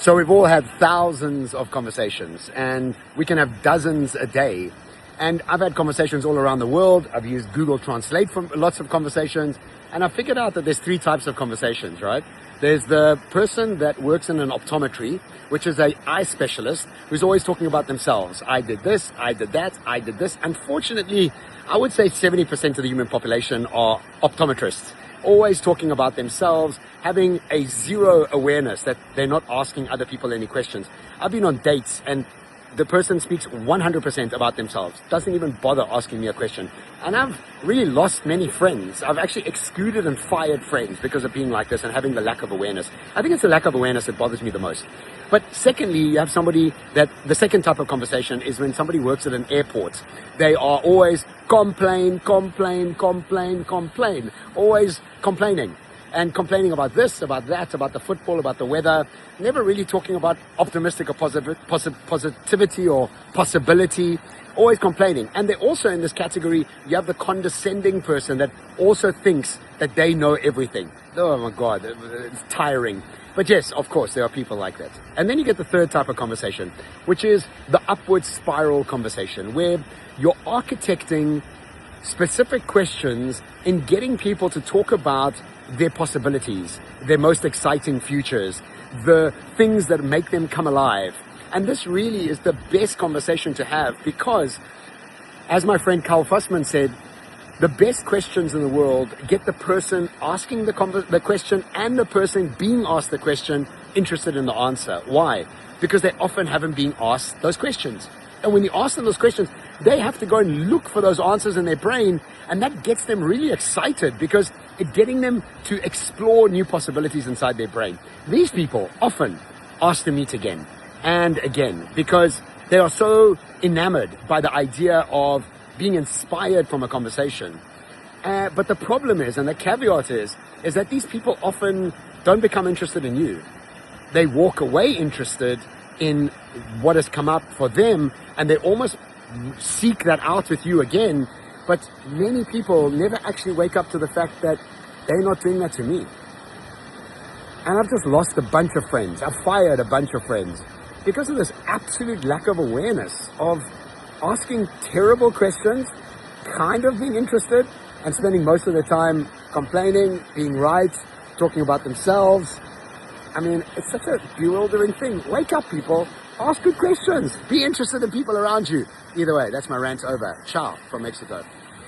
So we've all had thousands of conversations, and we can have dozens a day. And I've had conversations all around the world. I've used Google Translate for lots of conversations, and I've figured out that there's three types of conversations, right? There's the person that works in an optometry, which is an eye specialist who's always talking about themselves. I did this, I did that, I did this. Unfortunately, I would say 70% of the human population are optometrists, always talking about themselves, having a zero awareness that they're not asking other people any questions. I've been on dates and the person speaks 100% about themselves, doesn't even bother asking me a question. And I've really lost many friends. I've actually excluded and fired friends because of being like this and having the lack of awareness. I think it's the lack of awareness that bothers me the most. But secondly, you have somebody that the second type of conversation is when somebody works at an airport. They are always complain, always complaining. And complaining about this, about that, about the football, about the weather, never really talking about optimistic or positivity or possibility, always complaining. And they're also in this category, you have the condescending person that also thinks that they know everything. Oh my God, it's tiring. But yes, of course, there are people like that. And then you get the third type of conversation, which is the upward spiral conversation, where you're architecting specific questions in getting people to talk about their possibilities, their most exciting futures, the things that make them come alive. And this really is the best conversation to have because, as my friend Carl Fussman said, the best questions in the world get the person asking the question and the person being asked the question interested in the answer. Why? Because they often haven't been asked those questions. And when you ask them those questions, they have to go and look for those answers in their brain, and that gets them really excited because it's getting them to explore new possibilities inside their brain. These people often ask to meet again and again because they are so enamored by the idea of being inspired from a conversation. But the problem is, and the caveat is that these people often don't become interested in you. They walk away interested in what has come up for them, and they almost seek that out with you again. But many people never actually wake up to the fact that they're not doing that to me. And I've just lost a bunch of friends. I've fired a bunch of friends because of this absolute lack of awareness of asking terrible questions, kind of being interested, and spending most of their time complaining, being right, talking about themselves. I mean, it's such a bewildering thing. Wake up, people. Ask good questions. Be interested in people around you. Either way, that's my rant over. Ciao from Mexico.